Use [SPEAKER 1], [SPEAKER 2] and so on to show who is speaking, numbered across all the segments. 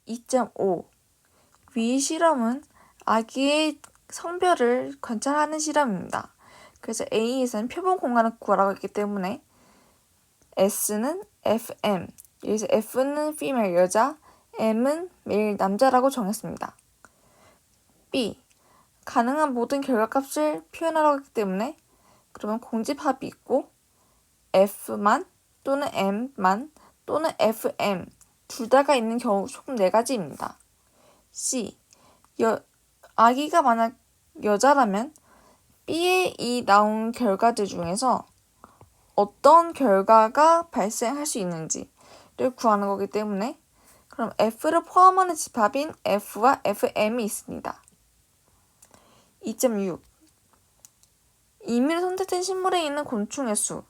[SPEAKER 1] 2.5 위 실험은 아기의 성별을 관찰하는 실험입니다. 그래서 A에서는 표본 공간을 구하라고 했기 때문에 S는 FM, 여기서 F는 female 여자, M은 male 남자라고 정했습니다. B, 가능한 모든 결과값을 표현하라고 했기 때문에 그러면 공집합이 있고 F만 또는 M만 또는 FM 둘 다가 있는 경우 총 4가지입니다. C, 아기가 만약 여자라면 B에 이 나온 결과들 중에서 어떤 결과가 발생할 수 있는지를 구하는 거기 때문에 그럼 F를 포함하는 집합인 F와 FM이 있습니다. 2.6 임의로 선택된 식물에 있는 곤충의 수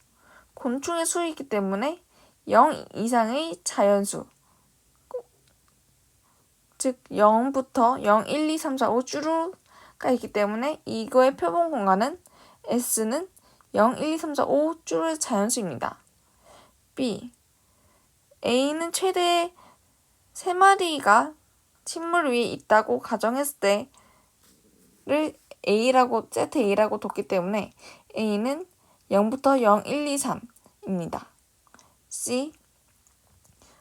[SPEAKER 1] 곤충의 수이기 때문에 0 이상의 자연수 즉 0부터 0, 1, 2, 3, 4, 5 쭈루가 있기 때문에 이거의 표본 공간은 S는 0, 1, 2, 3, 4, 5 쭈루의 자연수입니다. B. A는 최대 3마리가 식물 위에 있다고 가정했을 때를 세트 A라고 뒀기 때문에 A는 0부터 0, 1, 2, 3입니다. C.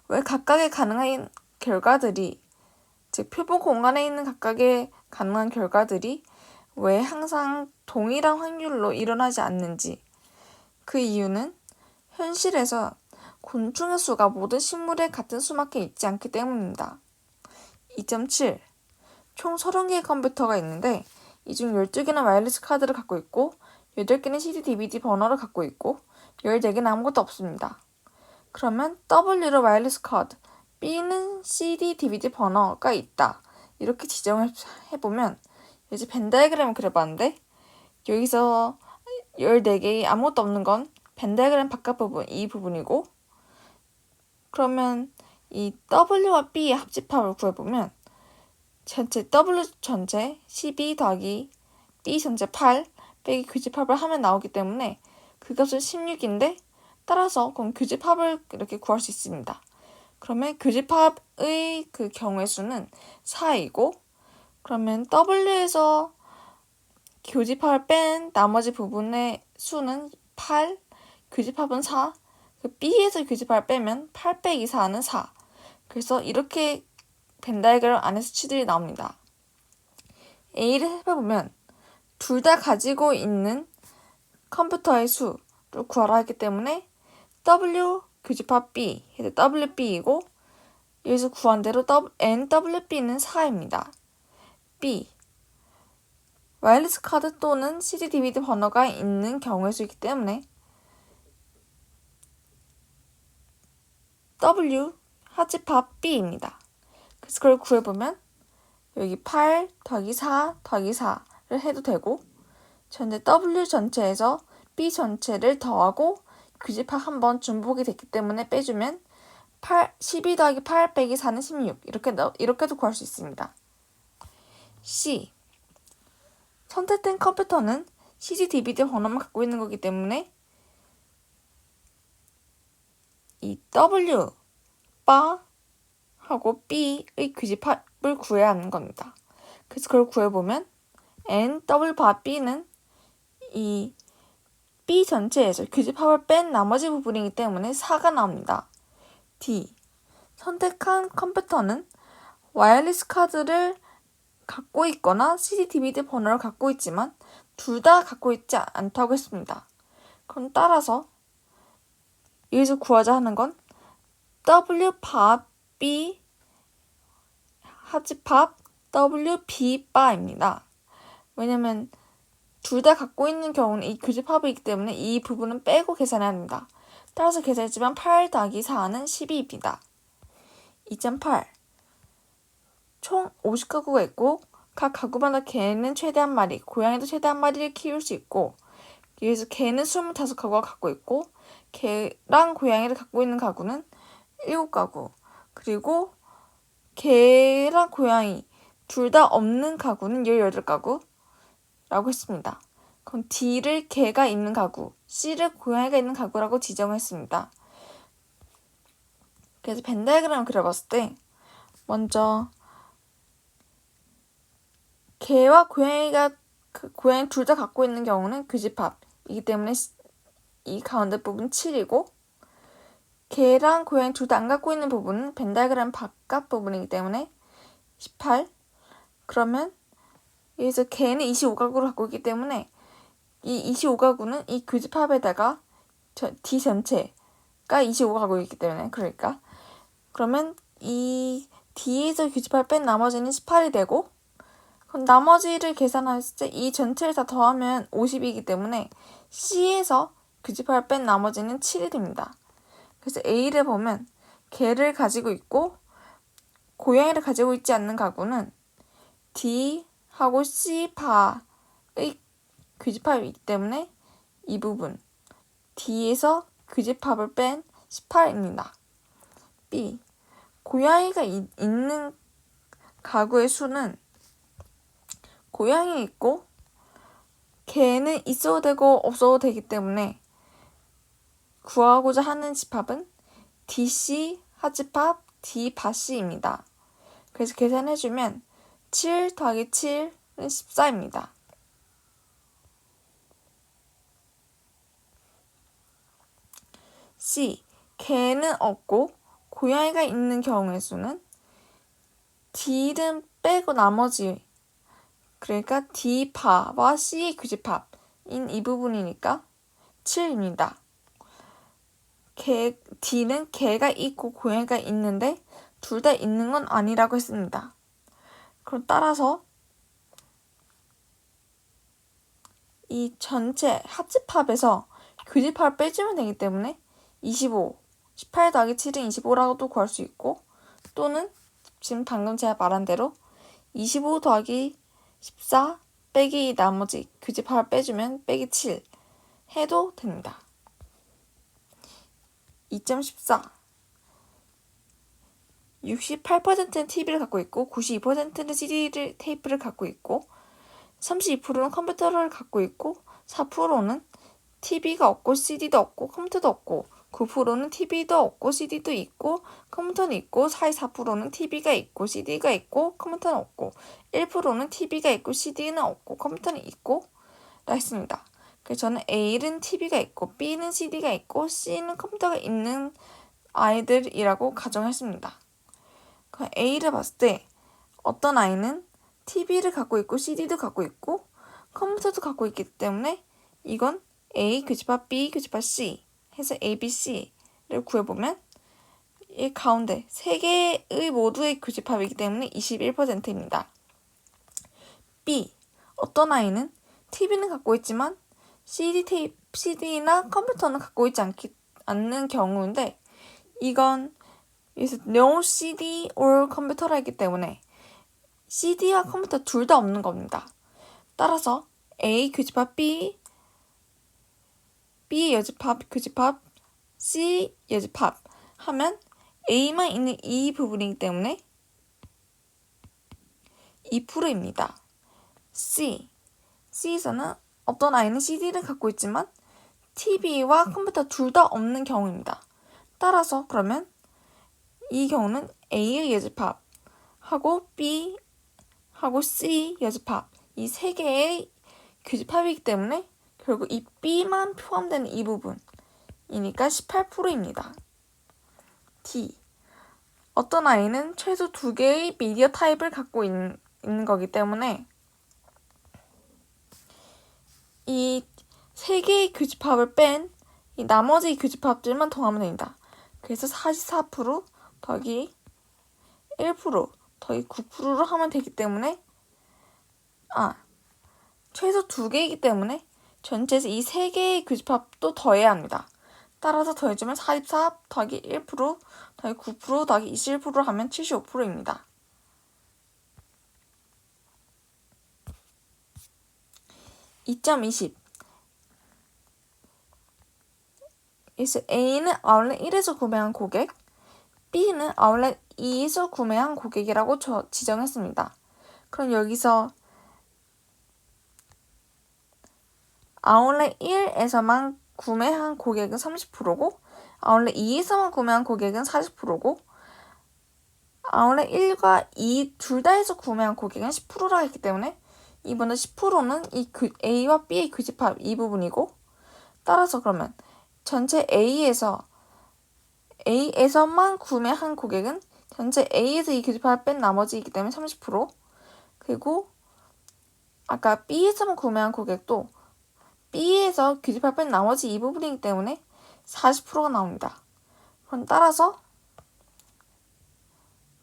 [SPEAKER 1] 왜 각각의 가능한 결과들이 즉 표본 공간에 있는 각각의 가능한 결과들이 왜 항상 동일한 확률로 일어나지 않는지 그 이유는 현실에서 곤충의 수가 모든 식물에 같은 수만큼 있지 않기 때문입니다. 2.7 총 30개의 컴퓨터가 있는데 이 중 12개는 와이어리스 카드를 갖고 있고 8개는 CD, DVD 번호를 갖고 있고 14개는 아무것도 없습니다. 그러면 W로 와이어리스 카드, B는 CD, DVD 번호가 있다. 이렇게 지정을 해보면 이제 벤 다이어그램을 그려봤는데 여기서 14개의 아무것도 없는 건 벤 다이어그램 바깥 부분, 이 부분이고 그러면 이 W와 B의 합집합을 구해보면 전체 W 전체 12 더하기 B 전체 8 빼기 교집합을 하면 나오기 때문에 그 값은 16인데 따라서 그럼 교집합을 이렇게 구할 수 있습니다. 그러면 교집합의 그 경우의 수는 4이고 그러면 W에서 교집합을 뺀 나머지 부분의 수는 8, 교집합은 4, B에서 교집합을 빼면 8 빼기 4는 4. 그래서 이렇게 벤 다이어그램 안에서 수치들이 나옵니다. A를 해보면 둘 다 가지고 있는 컴퓨터의 수를 구하라 했기 때문에 W 교집합 B 해서 WB이고 여기서 구한 대로 NWB는 4입니다. B 와이어리스 카드 또는 CD, DVD 번호가 있는 경우의 수이기 때문에 W 합집합 B입니다. 그래서 그걸 구해보면 여기 8 더하기 4 더하기 4를 해도 되고 현재 W 전체에서 B 전체를 더하고 교집합 한번 중복이 됐기 때문에 빼주면 12 더하기 8 빼기 4는 16 이렇게도 구할 수 있습니다. C 선택된 컴퓨터는 CD, DVD 번호만 갖고 있는 거기 때문에 이 W 바 하고 B의 교집합을 구해야 하는 겁니다. 그래서 그걸 구해보면 N, W 바 B는 이 B 전체에서 교집합을 뺀 나머지 부분이기 때문에 4가 나옵니다. D. 선택한 컴퓨터는 와이어리스 카드를 갖고 있거나 CD, DVD 번호를 갖고 있지만 둘 다 갖고 있지 않다고 했습니다. 그럼 따라서 여기서 구하자 하는 건 W 바 B 합집합 W B 바입니다. 왜냐면 둘 다 갖고 있는 경우는 이 교집합이기 때문에 이 부분은 빼고 계산해야 합니다. 따라서 계산했지만 8 더하기 4는 12입니다. 2.8 총 50가구가 있고 각 가구마다 개는 최대 한 마리, 고양이도 최대 한 마리를 키울 수 있고 여기서 개는 25가구가 갖고 있고 개랑 고양이를 갖고 있는 가구는 7가구 그리고 개랑 고양이 둘 다 없는 가구는 18가구라고 했습니다. 그럼 D를 개가 있는 가구, C를 고양이가 있는 가구라고 지정했습니다. 그래서 벤 다이어그램을 그려봤을 때 먼저 개와 고양이가 고양이 둘 다 갖고 있는 경우는 교집합이기 때문에 이 가운데 부분 7이고 개랑 고양이 둘 다 안 갖고 있는 부분은 벤다그램 바깥 부분이기 때문에 18. 그러면 여기서 개는 25가구를 갖고 있기 때문에 이 25가구는 이 교집합에다가 D 전체가 25가구이기 때문에 그러면 이 D에서 교집합 뺀 나머지는 18이 되고 그럼 나머지를 계산했을 때 이 전체를 다 더하면 50이기 때문에 C에서 교집합을 뺀 나머지는 7이 됩니다. 그래서 A를 보면 개를 가지고 있고 고양이를 가지고 있지 않는 가구는 D하고 C파의 교집합이기 때문에 이 부분 D에서 교집합을 뺀 18입니다. B. 고양이가 있는 가구의 수는 고양이 있고 개는 있어도 되고 없어도 되기 때문에 구하고자 하는 집합은 DC 하집합 D바C입니다. 그래서 계산해주면 7 더하기 7은 14입니다. C. 개는 없고 고양이가 있는 경우의 수는 D는 빼고 나머지 그러니까 D파와 C의 교집합인 이 부분이니까 7입니다. D는 개가 있고 고양이가 있는데 둘 다 있는 건 아니라고 했습니다. 그럼 따라서 이 전체 합집합에서 교집합을 빼주면 되기 때문에 25, 18 더하기 7은 25라고도 구할 수 있고 또는 지금 방금 제가 말한 대로 25 더하기 14 빼기 나머지 교집합을 빼주면 빼기 7 해도 됩니다. 2.14 68%는 TV를 갖고 있고 92%는 CD 테이프를 갖고 있고 32%는 컴퓨터를 갖고 있고 4%는 TV가 없고 CD도 없고 컴퓨터도 없고 9%는 TV도 없고 CD도 있고 컴퓨터는 있고 44%는 TV가 있고 CD가 있고 컴퓨터는 없고 1%는 TV가 있고 CD는 없고 컴퓨터는 있고 라 했습니다. 그래서 저는 A는 TV가 있고 B는 CD가 있고 C는 컴퓨터가 있는 아이들이라고 가정했습니다. A를 봤을 때 어떤 아이는 TV를 갖고 있고 CD도 갖고 있고 컴퓨터도 갖고 있기 때문에 이건 A 교집합 B 교집합 C 해서 A, B, C를 구해보면 이 가운데 3개의 모두의 교집합이기 때문에 21%입니다. B. 어떤 아이는 TV는 갖고 있지만 CD나 컴퓨터는 갖고 있지 않는 경우인데 이건 여기서 no CD or 컴퓨터라 했기 때문에 CD와 컴퓨터 둘 다 없는 겁니다. 따라서 A 교집합 B 여집합 교집합 C 여집합 하면 A만 있는 이 부분이기 때문에 2%입니다. C에서는 어떤 아이는 CD를 갖고 있지만 TV와 컴퓨터 둘 다 없는 경우입니다. 따라서 그러면 이 경우는 A의 여집합하고 B하고 C 여집합 이 3개의 교집합이기 때문에 결국 이 B만 포함되는 이 부분이니까 18%입니다. D. 어떤 아이는 최소 2개의 미디어 타입을 갖고 있는 거기 때문에 이 3개의 교집합을 뺀 이 나머지 교집합들만 더하면 됩니다. 그래서 44% 더하기 1% 더하기 9%로 하면 되기 때문에 최소 2개이기 때문에 전체에서 이 3개의 교집합도 더해야 합니다. 따라서 더해주면 44 더하기 1% 더하기 9% 더하기 21%로 하면 75%입니다. 2.20 그래서 A는 아울렛 1에서 구매한 고객, B는 아울렛 2에서 구매한 고객이라고 지정했습니다. 그럼 여기서 아울렛 1에서만 구매한 고객은 30%고 아울렛 2에서만 구매한 고객은 40%고 아울렛 1과 2 둘 다 해서 구매한 고객은 10%라 했기 때문에 이번에 10%는 이 A와 B의 교집합 이 부분이고, 따라서 그러면 전체 A에서만 구매한 고객은 전체 A에서 이 교집합을 뺀 나머지이기 때문에 30%, 그리고 아까 B에서만 구매한 고객도 B에서 교집합을 뺀 나머지 이 부분이기 때문에 40%가 나옵니다. 그럼 따라서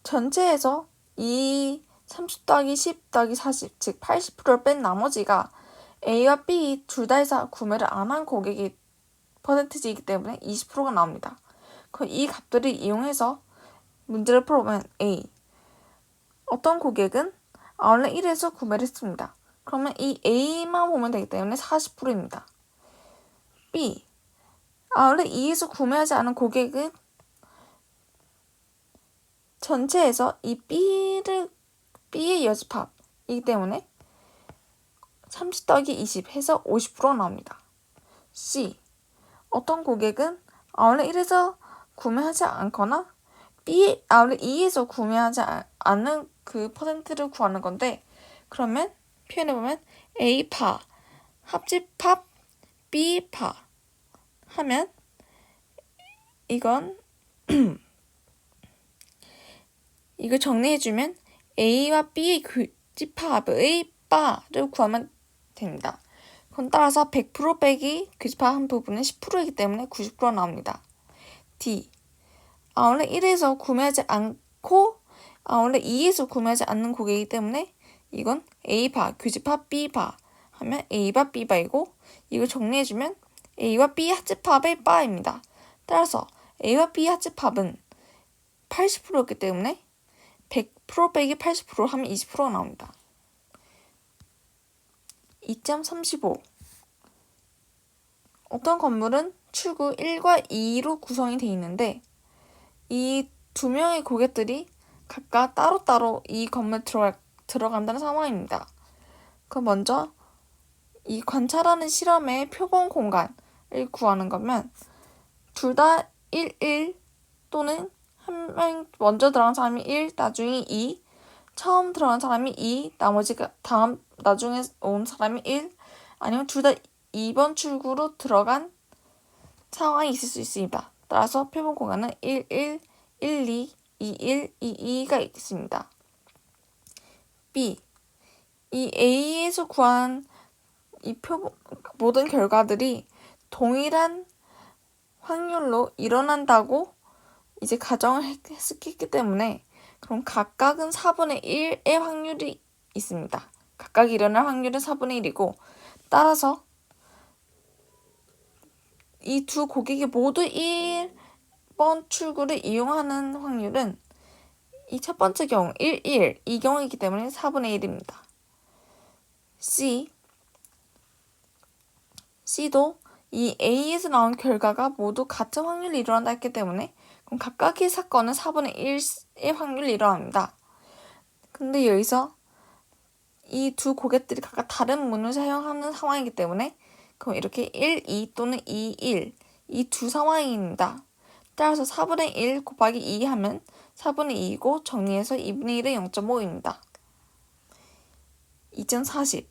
[SPEAKER 1] 전체에서 이 30 더하기 10 더하기 40, 즉 80%를 뺀 나머지가 A와 B 둘 다 해서 구매를 안 한 고객의 퍼센티지이기 때문에 20%가 나옵니다. 그럼 이 값들을 이용해서 문제를 풀어보면 A. 어떤 고객은 아울렛 1에서 구매를 했습니다. 그러면 이 A만 보면 되기 때문에 40%입니다. B. 아울렛 2에서 구매하지 않은 고객은 전체에서 이 B의 여집합이기 때문에 30 더하기 20 해서 50%가 나옵니다. C. 어떤 고객은 아울렛 1에서 구매하지 않거나 아울렛 2에서 구매하지 않는 그 퍼센트를 구하는 건데, 그러면 표현해보면 A파, 합집합, B파 하면 이걸 정리해주면 A와 B의 교집합의 바를 구하면 됩니다. 그럼 따라서 100% 빼기 교집합 한 부분은 10%이기 때문에 90% 나옵니다. D. 아울렛 1에서 구매하지 않고 아울렛 2에서 구매하지 않는 고객이기 때문에 이건 A바, 교집합 B바 하면 A바, B바이고, 이걸 정리해주면 A와 B 합집합의 바입니다. 따라서 A와 B 합집합은 80%였기 때문에 100% 빼기 80% 하면 20%가 나옵니다. 2.35. 어떤 건물은 출구 1과 2로 구성이 되어 있는데 이 두 명의 고객들이 각각 따로따로 이 건물에 들어간다는 상황입니다. 그럼 먼저 이 관찰하는 실험의 표본 공간을 구하는 거면 둘 다 1, 1 또는 한 명 먼저 들어간 사람이 1, 나중에 2, 처음 들어간 사람이 2, 나중에 온 사람이 1, 아니면 둘 다 2번 출구로 들어간 상황이 있을 수 있습니다. 따라서 표본 공간은 1, 1, 1, 2, 2, 1, 2, 2가 있습니다. B. 이 A에서 구한 이 모든 결과들이 동일한 확률로 일어난다고 이제 가정을 했기 때문에 그럼 각각은 4분의 1의 확률이 있습니다. 각각 일어날 확률은 4분의 1이고, 따라서 이 두 고객이 모두 1번 출구를 이용하는 확률은 이 첫 번째 경우 1, 1, 이 경우이기 때문에 4분의 1입니다. C도 이 A에서 나온 결과가 모두 같은 확률로 일어난다 했기 때문에 그럼 각각의 사건은 4분의 1의 확률로 일어납니다. 근데 여기서 이 두 고객들이 각각 다른 문을 사용하는 상황이기 때문에 그럼 이렇게 1, 2 또는 2, 1 이 두 상황입니다. 따라서 4분의 1 곱하기 2 하면 4분의 2이고 정리해서 2분의 1은 0.5입니다. 2.40.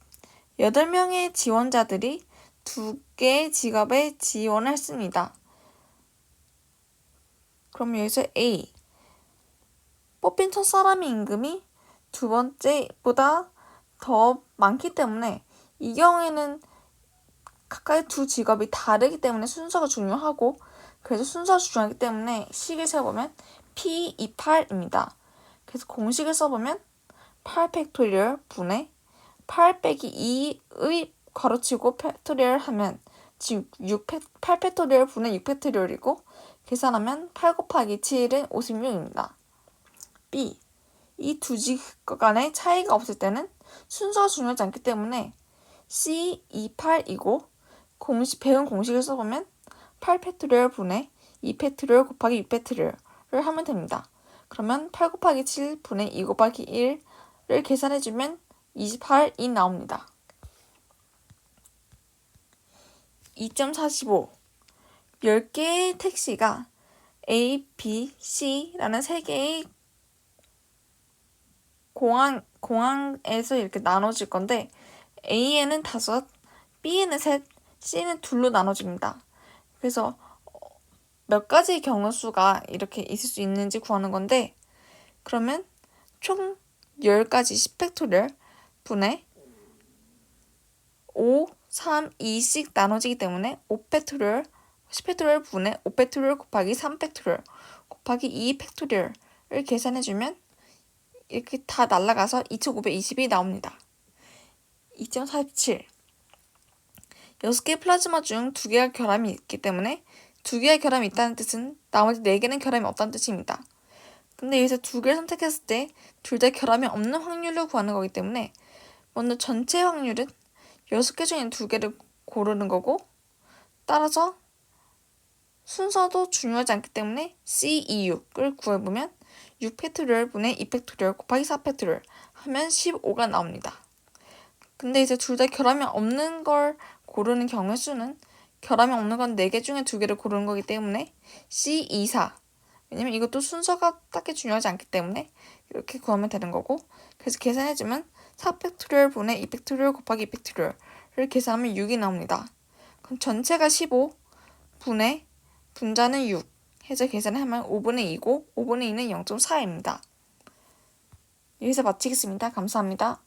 [SPEAKER 1] 8명의 지원자들이 2개의 직업에 지원을 했습니다. 그럼 여기서 A. 뽑힌 첫사람의 임금이 두 번째보다 더 많기 때문에 이 경우에는 각각의 두 직업이 다르기 때문에 순서가 중요하고, 그래서 순서가 중요하기 때문에 식을 세보면 P28입니다. 그래서 공식을 써보면 8 팩토리얼 분의 8 빼기 2의 괄호치고 팩토리얼 하면 지금 8 팩토리얼 분의 6 팩토리얼이고, 계산하면 8 곱하기 7은 56입니다. B. 이 두 직업 간의 차이가 없을 때는 순서가 중요하지 않기 때문에 C28이고, 배운 공식을 써보면 8 팩토리얼 분의 2 팩토리얼 곱하기 6 팩토리얼을 하면 됩니다. 그러면 8 곱하기 7 분의 2 곱하기 1을 계산해주면 28이 나옵니다. 2.45. 10개의 택시가 A, B, C라는 3개의 공항에서 이렇게 나눠질 건데 A에는 5, B에는 3, C는 2로 나눠집니다. 그래서 몇 가지 경우수가 이렇게 있을 수 있는지 구하는 건데 그러면 총 10가지 10팩토리얼 분의 5, 3, 2씩 나눠지기 때문에 5팩토리얼 10팩토리얼 분의 5팩토리얼 곱하기 3팩토리얼 곱하기 2팩토리얼을 계산해주면 이렇게 다 날라가서 2520이 나옵니다. 2.47 6개의 플라즈마 중 2개가 결함이 있기 때문에 2개의 결함이 있다는 뜻은 나머지 4개는 결함이 없다는 뜻입니다. 근데 여기서 2개를 선택했을 때 둘 다 결함이 없는 확률을 구하는 거기 때문에 먼저 전체 확률은 6개 중에 2개를 고르는 거고 따라서 순서도 중요하지 않기 때문에 C26을 구해보면 6팩토리얼 분의 2팩토리얼 곱하기 4팩토리얼 하면 15가 나옵니다. 근데 이제 둘 다 결함이 없는 걸 고르는 경우의 수는 결함이 없는 건 4개 중에 2개를 고르는 거기 때문에 C24 왜냐면 이것도 순서가 딱히 중요하지 않기 때문에 이렇게 구하면 되는 거고 그래서 계산해주면 4팩토리얼 분의 2팩토리얼 곱하기 2팩토리얼을 계산하면 6이 나옵니다. 그럼 전체가 15 분의 분자는 6 해서 계산하면 5분의 2고 5분의 2는 0.4입니다. 여기서 마치겠습니다. 감사합니다.